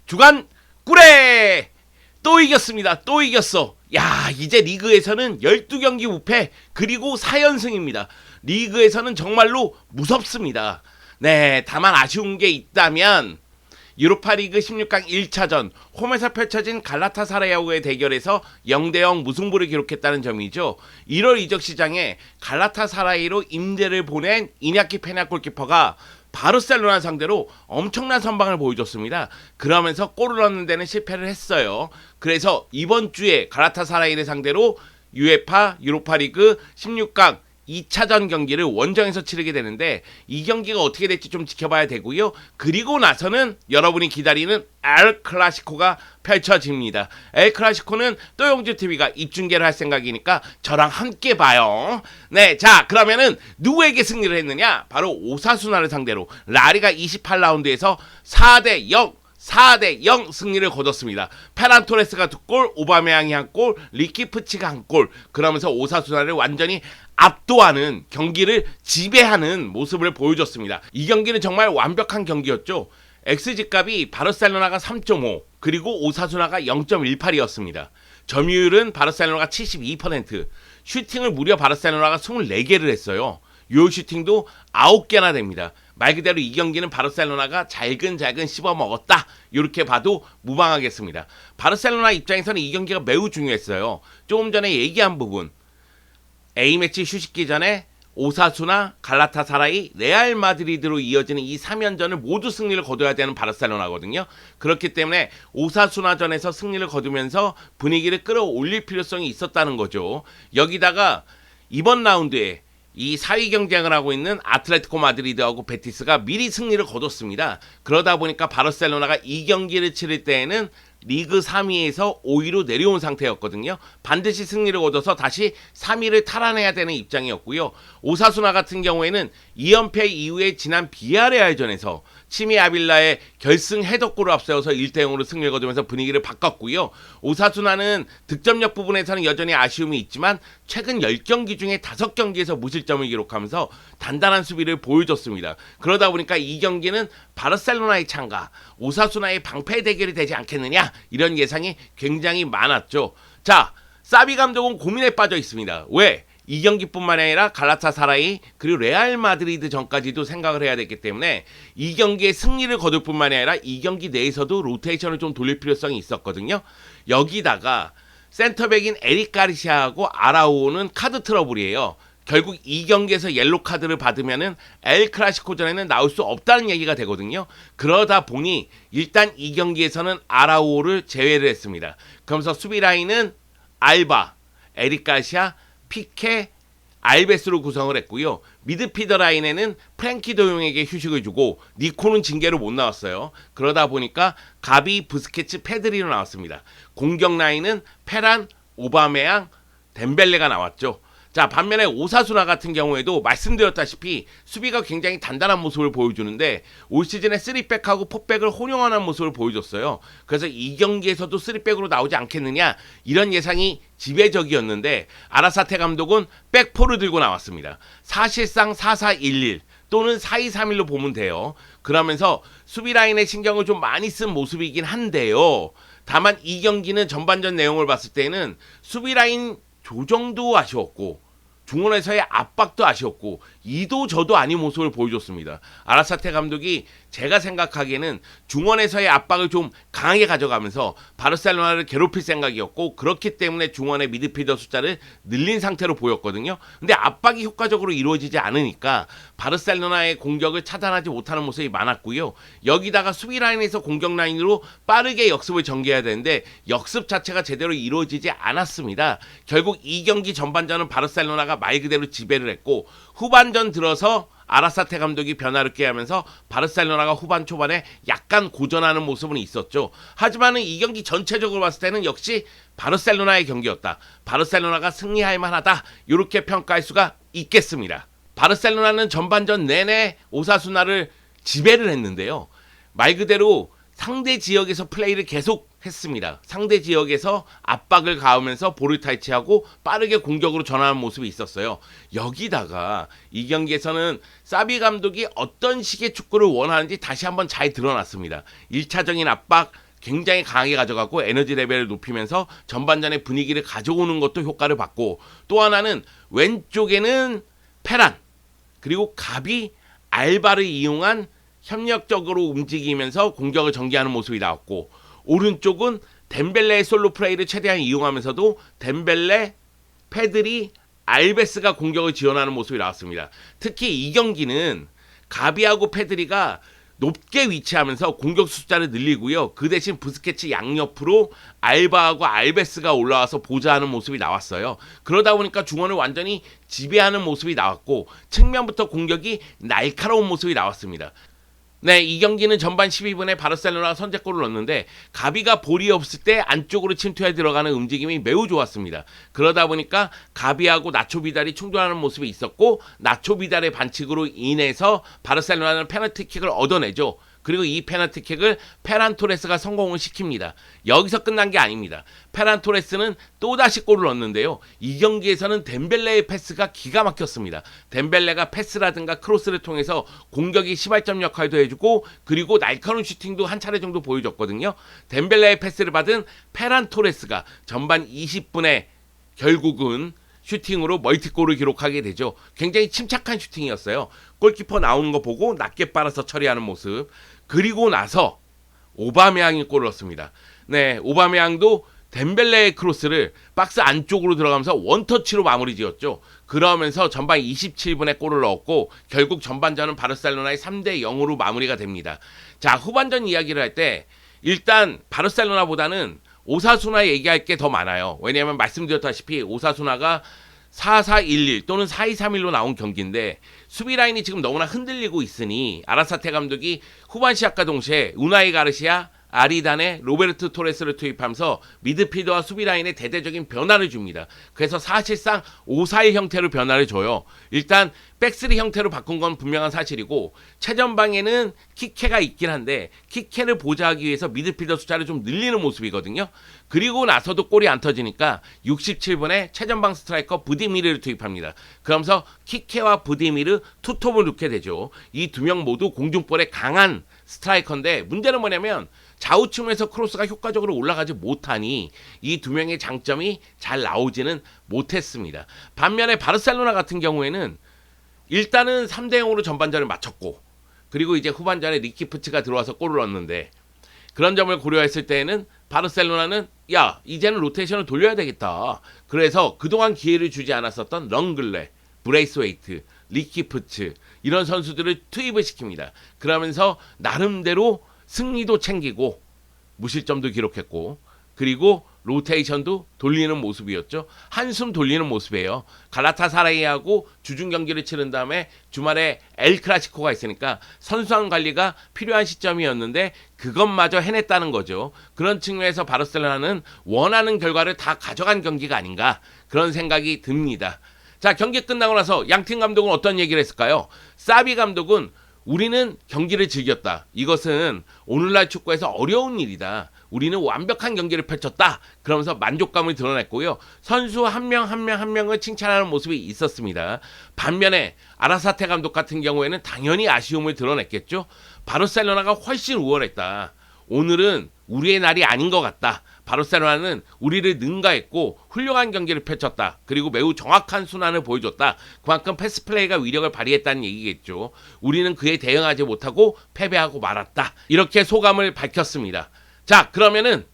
주간 꿀에 또 이겼습니다. 또 이겼어. 야, 이제 리그에서는 12경기 무패 그리고 4연승입니다. 리그에서는 정말로 무섭습니다. 네, 다만 아쉬운 게 있다면 유로파리그 16강 1차전 홈에서 펼쳐진 갈라타사라야와의 대결에서 0대0 무승부를 기록했다는 점이죠. 1월 이적 시장에 갈라타사라이로 임대를 보낸 이냐키 페냐 골키퍼가 바르셀로나 상대로 엄청난 선방을 보여줬습니다. 그러면서 골을 넣는 데는 실패를 했어요. 그래서 이번 주에 갈라타사라이를 상대로 UEFA 유로파리그 16강 2차전 경기를 원정에서 치르게 되는데 이 경기가 어떻게 될지 좀 지켜봐야 되고요. 그리고 나서는 여러분이 기다리는 엘 클라시코가 펼쳐집니다. 엘 클라시코는 또용주TV가 입중계를 할 생각이니까 저랑 함께 봐요. 네, 자 그러면은 누구에게 승리를 했느냐? 바로 오사수나를 상대로 라리가 28라운드에서 4대0 승리를 거뒀습니다. 페란 토레스가 2골, 오바메양이 1골, 리키프치가 1골. 그러면서 오사수나를 완전히 압도하는, 경기를 지배하는 모습을 보여줬습니다. 이 경기는 정말 완벽한 경기였죠. XG값이 바르셀로나가 3.5 그리고 오사수나가 0.18이었습니다. 점유율은 바르셀로나가 72%, 슈팅을 무려 바르셀로나가 24개를 했어요. 요 슈팅도 9개나 됩니다. 말 그대로 이 경기는 바르셀로나가 잘근잘근 씹어먹었다. 이렇게 봐도 무방하겠습니다. 바르셀로나 입장에서는 이 경기가 매우 중요했어요. 조금 전에 얘기한 부분, A매치 휴식기 전에 오사수나, 갈라타사라이, 레알 마드리드로 이어지는 이 3연전을 모두 승리를 거둬야 되는 바르셀로나거든요. 그렇기 때문에 오사수나전에서 승리를 거두면서 분위기를 끌어올릴 필요성이 있었다는 거죠. 여기다가 이번 라운드에 이 4위 경쟁을 하고 있는 아틀레티코 마드리드하고 베티스가 미리 승리를 거뒀습니다. 그러다 보니까 바르셀로나가 이 경기를 치를 때에는 리그 3위에서 5위로 내려온 상태였거든요. 반드시 승리를 거둬서 다시 3위를 탈환해야 되는 입장이었고요. 오사수나 같은 경우에는 2연패 이후에 지난 비아레알전에서 치미 아빌라의 결승 헤더골을 앞세워서 1대0으로 승리를 거두면서 분위기를 바꿨고요. 오사수나는 득점력 부분에서는 여전히 아쉬움이 있지만 최근 10경기 중에 5경기에서 무실점을 기록하면서 단단한 수비를 보여줬습니다. 그러다 보니까 이 경기는 바르셀로나의 창가, 오사수나의 방패 대결이 되지 않겠느냐, 이런 예상이 굉장히 많았죠. 자, 사비 감독은 고민에 빠져 있습니다. 왜? 이 경기뿐만 아니라 갈라타사라이 그리고 레알 마드리드 전까지도 생각을 해야 되기 때문에 이 경기에 승리를 거둘 뿐만 아니라 이 경기 내에서도 로테이션을 좀 돌릴 필요성이 있었거든요. 여기다가 센터백인 에릭 가르시아하고 아라우오는 카드 트러블이에요. 결국 이 경기에서 옐로 카드를 받으면은 엘 클라시코전에는 나올 수 없다는 얘기가 되거든요. 그러다 보니 일단 이 경기에서는 아라우오를 제외를 했습니다. 그러면서 수비 라인은 알바, 에릭 가르시아, 피케, 알베스로 구성을 했고요. 미드피더 라인에는 프랭키 도용에게 휴식을 주고 니코는 징계로 못 나왔어요. 그러다 보니까 가비, 부스케츠, 페드리로 나왔습니다. 공격 라인은 페란, 오바메양, 덴벨레가 나왔죠. 자, 반면에 오사수나 같은 경우에도 말씀드렸다시피 수비가 굉장히 단단한 모습을 보여주는데 올 시즌에 3백하고 4백을 혼용하는 모습을 보여줬어요. 그래서 이 경기에서도 3백으로 나오지 않겠느냐, 이런 예상이 지배적이었는데 아라사테 감독은 백포를 들고 나왔습니다. 사실상 4-4-1-1 또는 4-2-3-1로 보면 돼요. 그러면서 수비 라인에 신경을 좀 많이 쓴 모습이긴 한데요. 다만 이 경기는 전반전 내용을 봤을 때는 수비 라인 조정도 아쉬웠고 중원에서의 압박도 아쉬웠고 이도 저도 아닌 모습을 보여줬습니다. 아라사테 감독이 제가 생각하기에는 중원에서의 압박을 좀 강하게 가져가면서 바르셀로나를 괴롭힐 생각이었고, 그렇기 때문에 중원의 미드필더 숫자를 늘린 상태로 보였거든요. 근데 압박이 효과적으로 이루어지지 않으니까 바르셀로나의 공격을 차단하지 못하는 모습이 많았고요. 여기다가 수비 라인에서 공격 라인으로 빠르게 역습을 전개해야 되는데 역습 자체가 제대로 이루어지지 않았습니다. 결국 이 경기 전반전은 바르셀로나가 말 그대로 지배를 했고, 후반전 들어서 아라사테 감독이 변화를 꾀하면서 바르셀로나가 후반 초반에 약간 고전하는 모습은 있었죠. 하지만 이 경기 전체적으로 봤을 때는 역시 바르셀로나의 경기였다. 바르셀로나가 승리할 만하다. 이렇게 평가할 수가 있겠습니다. 바르셀로나는 전반전 내내 오사수나를 지배를 했는데요. 말 그대로 상대 지역에서 플레이를 계속 했습니다. 상대 지역에서 압박을 가하면서 볼을 탈취하고 빠르게 공격으로 전환하는 모습이 있었어요. 여기다가 이 경기에서는 사비 감독이 어떤 식의 축구를 원하는지 다시 한번 잘 드러났습니다. 1차적인 압박, 굉장히 강하게 가져가고 에너지 레벨을 높이면서 전반전의 분위기를 가져오는 것도 효과를 봤고, 또 하나는 왼쪽에는 페란 그리고 가비 알바를 이용한 협력적으로 움직이면서 공격을 전개하는 모습이 나왔고, 오른쪽은 덴벨레의 솔로 플레이를 최대한 이용하면서도 덴벨레, 페드리, 알베스가 공격을 지원하는 모습이 나왔습니다. 특히 이 경기는 가비하고 페드리가 높게 위치하면서 공격 숫자를 늘리고요. 그 대신 부스케츠 양옆으로 알바하고 알베스가 올라와서 보좌하는 모습이 나왔어요. 그러다 보니까 중원을 완전히 지배하는 모습이 나왔고, 측면부터 공격이 날카로운 모습이 나왔습니다. 네, 이 경기는 전반 12분에 바르셀로나가 선제골을 넣었는데, 가비가 볼이 없을 때 안쪽으로 침투해 들어가는 움직임이 매우 좋았습니다. 그러다 보니까 가비하고 나초 비달이 충돌하는 모습이 있었고, 나초 비달의 반칙으로 인해서 바르셀로나는 페널티킥을 얻어내죠. 그리고 이 페널티킥을 페란 토레스가 성공을 시킵니다. 여기서 끝난 게 아닙니다. 페란 토레스는 또다시 골을 넣었는데요. 이 경기에서는 덴벨레의 패스가 기가 막혔습니다. 덴벨레가 패스라든가 크로스를 통해서 공격이 시발점 역할도 해주고, 그리고 날카로운 슈팅도 한 차례 정도 보여줬거든요. 덴벨레의 패스를 받은 페란 토레스가 전반 20분에 결국은 슈팅으로 멀티골을 기록하게 되죠. 굉장히 침착한 슈팅이었어요. 골키퍼 나오는 거 보고 낮게 빨아서 처리하는 모습. 그리고 나서 오바메양이 골을 넣었습니다. 네, 오바메양도 덴벨레의 크로스를 박스 안쪽으로 들어가면서 원터치로 마무리 지었죠. 그러면서 전반 27분에 골을 넣었고, 결국 전반전은 바르셀로나의 3대 0으로 마무리가 됩니다. 자, 후반전 이야기를 할 때 일단 바르셀로나보다는 오사수나 얘기할 게 더 많아요. 왜냐하면 말씀드렸다시피 오사수나가 4-4-1-1 또는 4-2-3-1로 나온 경기인데, 수비 라인이 지금 너무나 흔들리고 있으니 아라사테 감독이 후반 시작과 동시에 우나이 가르시아, 아리단에 로베르트 토레스를 투입하면서 미드필더와 수비 라인에 대대적인 변화를 줍니다. 그래서 사실상 5-4-1 형태로 변화를 줘요. 일단 백스리 형태로 바꾼 건 분명한 사실이고, 최전방에는 키케가 있긴 한데 키케를 보좌하기 위해서 미드필더 숫자를 좀 늘리는 모습이거든요. 그리고 나서도 골이 안 터지니까 67분에 최전방 스트라이커 부디미르를 투입합니다. 그러면서 키케와 부디미르 투톱을 놓게 되죠. 이 두 명 모두 공중볼에 강한 스트라이커인데, 문제는 뭐냐면 좌우측면에서 크로스가 효과적으로 올라가지 못하니 이 두 명의 장점이 잘 나오지는 못했습니다. 반면에 바르셀로나 같은 경우에는 일단은 3대 0으로 전반전을 마쳤고, 그리고 이제 후반전에 리키프치가 들어와서 골을 넣었는데, 그런 점을 고려했을 때에는 바르셀로나는 야, 이제는 로테이션을 돌려야 되겠다. 그래서 그동안 기회를 주지 않았었던 렁글레, 브레이스웨이트, 리키프츠 이런 선수들을 투입을 시킵니다. 그러면서 나름대로 승리도 챙기고 무실점도 기록했고, 그리고 로테이션도 돌리는 모습이었죠. 한숨 돌리는 모습이에요. 갈라타사라이하고 주중 경기를 치른 다음에 주말에 엘 클라시코가 있으니까 선수단 관리가 필요한 시점이었는데 그것마저 해냈다는 거죠. 그런 측면에서 바르셀로나는 원하는 결과를 다 가져간 경기가 아닌가, 그런 생각이 듭니다. 자, 경기 끝나고 나서 양팀 감독은 어떤 얘기를 했을까요? 사비 감독은 우리는 경기를 즐겼다. 이것은 오늘날 축구에서 어려운 일이다. 우리는 완벽한 경기를 펼쳤다. 그러면서 만족감을 드러냈고요. 선수 한 명 한 명을 칭찬하는 모습이 있었습니다. 반면에 아라사테 감독 같은 경우에는 당연히 아쉬움을 드러냈겠죠. 바르셀로나가 훨씬 우월했다. 오늘은 우리의 날이 아닌 것 같다. 바르셀로나는 우리를 능가했고 훌륭한 경기를 펼쳤다. 그리고 매우 정확한 순환을 보여줬다. 그만큼 패스 플레이가 위력을 발휘했다는 얘기겠죠. 우리는 그에 대응하지 못하고 패배하고 말았다. 이렇게 소감을 밝혔습니다. 자, 그러면은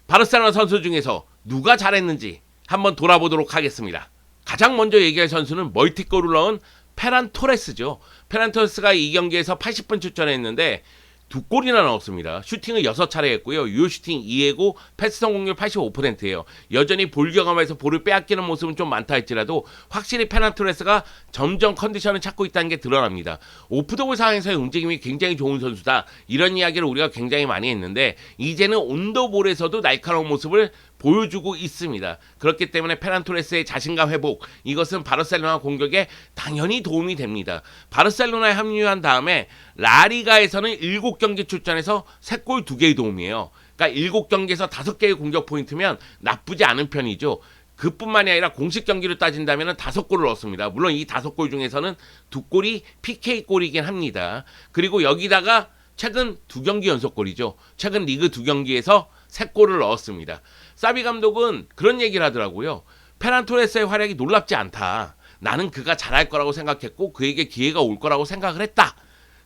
바르셀로나 선수 중에서 누가 잘했는지 한번 돌아보도록 하겠습니다. 가장 먼저 얘기할 선수는 멀티골을 넣은 페란 토레스죠. 페란 토레스가 이 경기에서 80분 출전했는데 2골이나 넣었습니다. 슈팅을 6차례 했고요. 유효 슈팅 2회고 패스 성공률 85%예요. 여전히 볼 경험에서 볼을 빼앗기는 모습은 좀 많다 할지라도 확실히 페란 토레스가 점점 컨디션을 찾고 있다는 게 드러납니다. 오프더볼 상황에서의 움직임이 굉장히 좋은 선수다. 이런 이야기를 우리가 굉장히 많이 했는데 이제는 온더볼에서도 날카로운 모습을 보여주고 있습니다. 그렇기 때문에 페란 토레스의 자신감 회복, 이것은 바르셀로나 공격에 당연히 도움이 됩니다. 바르셀로나에 합류한 다음에 라리가에서는 7경기 출전해서 3골 2개의 도움이에요. 그러니까 7경기에서 5개의 공격 포인트면 나쁘지 않은 편이죠. 그뿐만이 아니라 공식 경기를 따진다면 5골을 넣었습니다. 물론 이 5골 중에서는 2골이 PK골이긴 합니다. 그리고 여기다가 최근 2경기 연속골이죠. 최근 리그 2경기에서 3골을 넣었습니다. 사비 감독은 그런 얘기를 하더라고요. 페란 토레스의 활약이 놀랍지 않다. 나는 그가 잘할 거라고 생각했고 그에게 기회가 올 거라고 생각을 했다.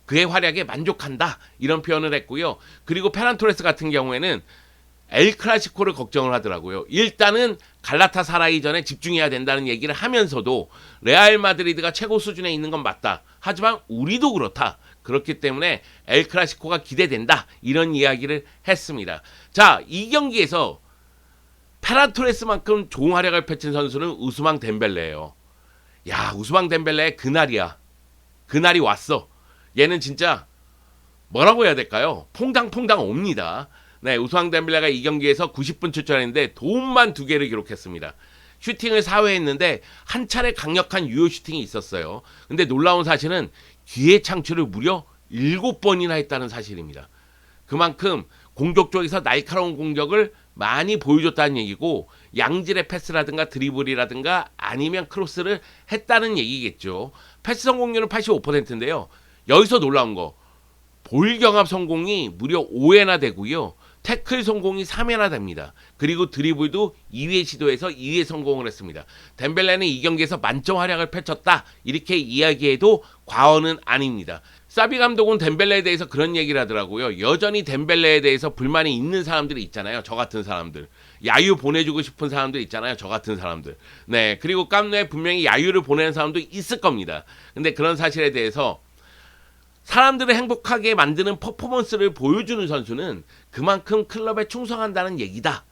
그의 활약에 만족한다. 이런 표현을 했고요. 그리고 페란 토레스 같은 경우에는 엘 클라시코를 걱정을 하더라고요. 일단은 갈라타사라이전에 집중해야 된다는 얘기를 하면서도 레알 마드리드가 최고 수준에 있는 건 맞다. 하지만 우리도 그렇다. 그렇기 때문에 엘 클라시코가 기대된다. 이런 이야기를 했습니다. 자, 이 경기에서 페란 토레스만큼 좋은 활약을 펼친 선수는 우스망 덴벨레예요. 야, 우스망 덴벨레의 그날이야. 그날이 왔어. 얘는 진짜 뭐라고 해야 될까요? 퐁당퐁당 옵니다. 네, 우스망 덴벨레가 이 경기에서 90분 출전했는데 도움만 2개를 기록했습니다. 슈팅을 4회 했는데 한 차례 강력한 유효 슈팅이 있었어요. 근데 놀라운 사실은 기회 창출을 무려 7번이나 했다는 사실입니다. 그만큼 공격 쪽에서 날카로운 공격을 많이 보여줬다는 얘기고 양질의 패스라든가 드리블이라든가 아니면 크로스를 했다는 얘기겠죠. 패스 성공률은 85%인데요. 여기서 놀라운 거 볼 경합 성공이 무려 5회나 되고요. 태클 성공이 3회나 됩니다. 그리고 드리블도 2회 시도해서 2회 성공을 했습니다. 덴벨레는 이 경기에서 만점 활약을 펼쳤다. 이렇게 이야기해도 과언은 아닙니다. 사비 감독은 덴벨레에 대해서 그런 얘기를 하더라고요. 여전히 덴벨레에 대해서 불만이 있는 사람들이 있잖아요. 저 같은 사람들. 야유 보내주고 싶은 사람들 있잖아요. 저 같은 사람들. 네, 그리고 깜누에 분명히 야유를 보내는 사람도 있을 겁니다. 근데 그런 사실에 대해서 사람들을 행복하게 만드는 퍼포먼스를 보여주는 선수는 그만큼 클럽에 충성한다는 얘기다.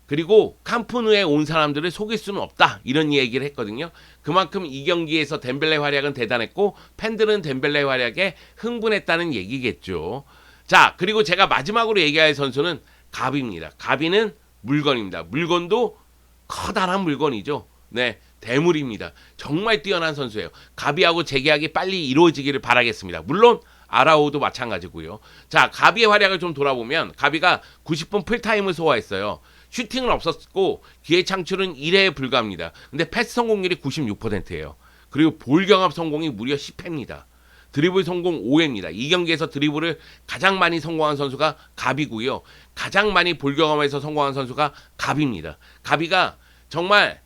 그리고 캄프누에 온 사람들을 속일 수는 없다. 이런 얘기를 했거든요. 그만큼 이 경기에서 덴벨레 활약은 대단했고 팬들은 덴벨레 활약에 흥분했다는 얘기겠죠. 자, 그리고 제가 마지막으로 얘기할 선수는 가비입니다. 가비는 물건입니다. 물건도 커다란 물건이죠. 네, 대물입니다. 정말 뛰어난 선수예요. 가비하고 재계약이 빨리 이루어지기를 바라겠습니다. 물론 아라오도 마찬가지고요. 자, 가비의 활약을 좀 돌아보면 가비가 90분 풀타임을 소화했어요. 슈팅은 없었고 기회 창출은 1회에 불과합니다. 근데 패스 성공률이 96%예요. 그리고 볼 경합 성공이 무려 10회입니다. 드리블 성공 5회입니다. 이 경기에서 드리블을 가장 많이 성공한 선수가 가비고요. 가장 많이 볼 경험에서 성공한 선수가 가비입니다. 가비가 정말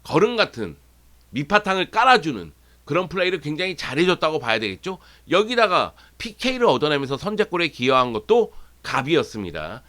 거름 같은 밑바탕을 깔아주는 그런 플레이를 굉장히 잘해줬다고 봐야 되겠죠. 여기다가 PK를 얻어내면서 선제골에 기여한 것도 가비였습니다.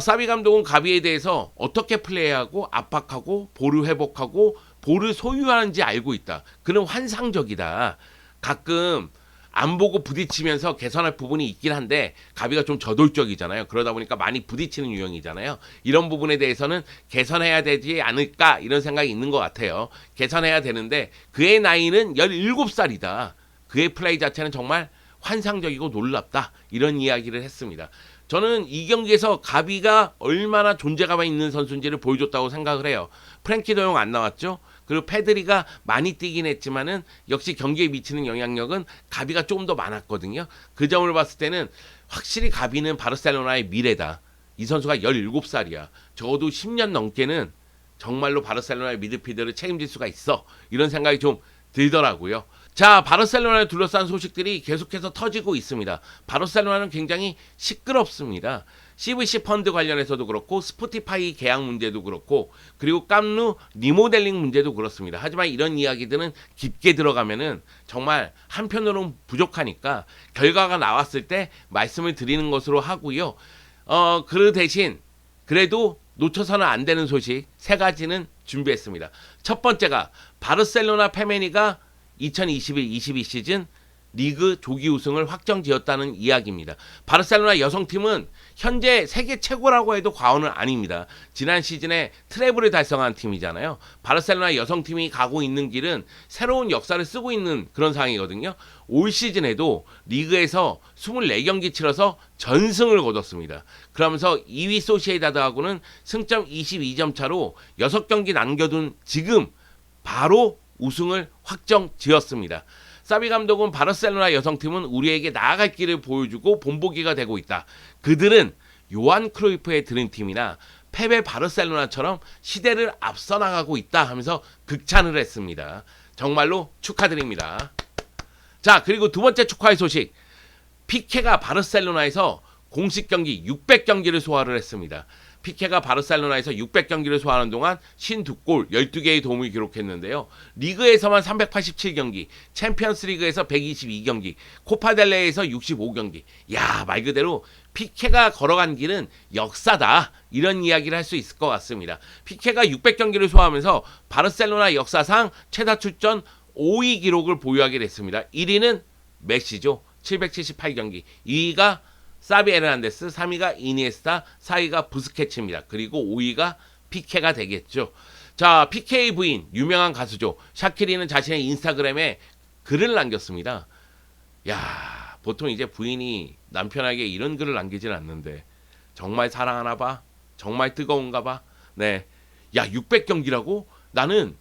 사비 감독은 가비에 대해서 어떻게 플레이하고 압박하고 볼을 회복하고 볼을 소유하는지 알고 있다. 그는 환상적이다. 가끔 안 보고 부딪히면서 개선할 부분이 있긴 한데 가비가 좀 저돌적이잖아요. 그러다 보니까 많이 부딪히는 유형이잖아요. 이런 부분에 대해서는 개선해야 되지 않을까 이런 생각이 있는 것 같아요. 개선해야 되는데 그의 나이는 17살이다. 그의 플레이 자체는 정말 환상적이고 놀랍다. 이런 이야기를 했습니다. 저는 이 경기에서 가비가 얼마나 존재감 있는 선수인지를 보여줬다고 생각을 해요. 프랭키 더용 안 나왔죠? 그리고 페드리가 많이 뛰긴 했지만은 역시 경기에 미치는 영향력은 가비가 조금 더 많았거든요. 그 점을 봤을 때는 확실히 가비는 바르셀로나의 미래다. 이 선수가 17살이야. 적어도 10년 넘게는 정말로 바르셀로나의 미드필더를 책임질 수가 있어. 이런 생각이 좀 들더라고요. 자, 바르셀로나를 둘러싼 소식들이 계속해서 터지고 있습니다. 바르셀로나는 굉장히 시끄럽습니다. CVC 펀드 관련해서도 그렇고 스포티파이 계약 문제도 그렇고 그리고 깜누 리모델링 문제도 그렇습니다. 하지만 이런 이야기들은 깊게 들어가면은 정말 한편으로는 부족하니까 결과가 나왔을 때 말씀을 드리는 것으로 하고요. 그 대신 그래도 놓쳐서는 안 되는 소식 3가지는 준비했습니다. 첫 번째가 바르셀로나 페메니가 2021-22 시즌 리그 조기 우승을 확정지었다는 이야기입니다. 바르셀로나 여성팀은 현재 세계 최고라고 해도 과언은 아닙니다. 지난 시즌에 트래블을 달성한 팀이잖아요. 바르셀로나 여성팀이 가고 있는 길은 새로운 역사를 쓰고 있는 그런 상황이거든요. 올 시즌에도 리그에서 24경기 치러서 전승을 거뒀습니다. 그러면서 2위 소시에다드하고는 승점 22점 차로 6경기 남겨둔 지금 바로 우승을 확정지었습니다. 사비 감독은 바르셀로나 여성팀은 우리에게 나아갈 길을 보여주고 본보기가 되고 있다. 그들은 요한 크루이프의 드림팀이나 페베 바르셀로나처럼 시대를 앞서 나가고 있다 하면서 극찬을 했습니다. 정말로 축하드립니다. 자, 그리고 두 번째 축하의 소식. 피케가 바르셀로나에서 공식 경기 600경기를 소화를 했습니다. 피케가 바르셀로나에서 600경기를 소화하는 동안 52골, 12개의 도움을 기록했는데요. 리그에서만 387경기, 챔피언스 리그에서 122경기, 코파델레에서 65경기. 야, 말 그대로 피케가 걸어간 길은 역사다. 이런 이야기를 할 수 있을 것 같습니다. 피케가 600경기를 소화하면서 바르셀로나 역사상 최다 출전 5위 기록을 보유하게 됐습니다. 1위는 메시죠. 778경기. 2위가 사비 에르난데스, 3위가 이니에스타, 4위가 부스케츠입니다. 그리고 5위가 피케가 되겠죠. 자, 피케의 부인, 유명한 가수죠. 샤키리는 자신의 인스타그램에 글을 남겼습니다. 야, 보통 이제 부인이 남편에게 이런 글을 남기진 않는데 정말 사랑하나 봐? 정말 뜨거운가 봐? 네. 야, 600경기라고? 나는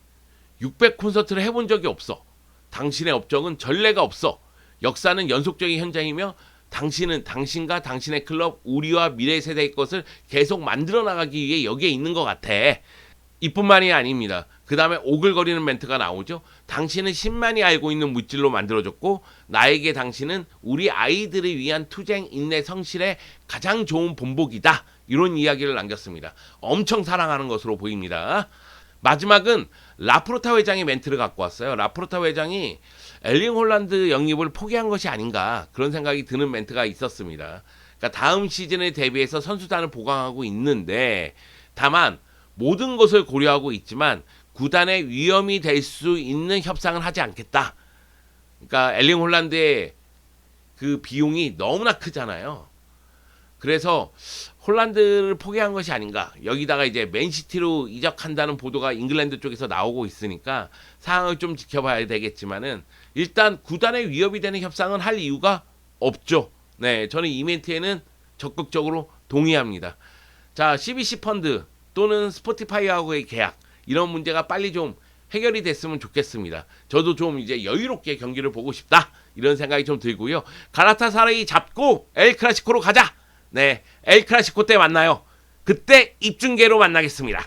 600 콘서트를 해본 적이 없어. 당신의 업적은 전례가 없어. 역사는 연속적인 현장이며 당신은 당신과 당신의 클럽, 우리와 미래 세대의 것을 계속 만들어 나가기 위해 여기에 있는 것 같아. 이뿐만이 아닙니다. 그 다음에 오글거리는 멘트가 나오죠. 당신은 10만이 알고 있는 물질로 만들어졌고 나에게 당신은 우리 아이들을 위한 투쟁, 인내, 성실의 가장 좋은 본보기다. 이런 이야기를 남겼습니다. 엄청 사랑하는 것으로 보입니다. 마지막은 라포르타 회장의 멘트를 갖고 왔어요. 라포르타 회장이 엘링 홀란드 영입을 포기한 것이 아닌가 그런 생각이 드는 멘트가 있었습니다. 그러니까 다음 시즌에 대비해서 선수단을 보강하고 있는데 다만 모든 것을 고려하고 있지만 구단의 위험이 될 수 있는 협상을 하지 않겠다. 그러니까 엘링 홀란드의 그 비용이 너무나 크잖아요. 그래서 홀란드를 포기한 것이 아닌가. 여기다가 이제 맨시티로 이적한다는 보도가 잉글랜드 쪽에서 나오고 있으니까 상황을 좀 지켜봐야 되겠지만은 일단 구단의 위협이 되는 협상은 할 이유가 없죠. 네, 저는 이 멘트에는 적극적으로 동의합니다. 자, CBC 펀드 또는 스포티파이하고의 계약 이런 문제가 빨리 좀 해결이 됐으면 좋겠습니다. 저도 좀 이제 여유롭게 경기를 보고 싶다 이런 생각이 좀 들고요. 가라타사라이 잡고 엘 클라시코로 가자. 네, 엘 클라시코 때 만나요. 그때 입중계로 만나겠습니다.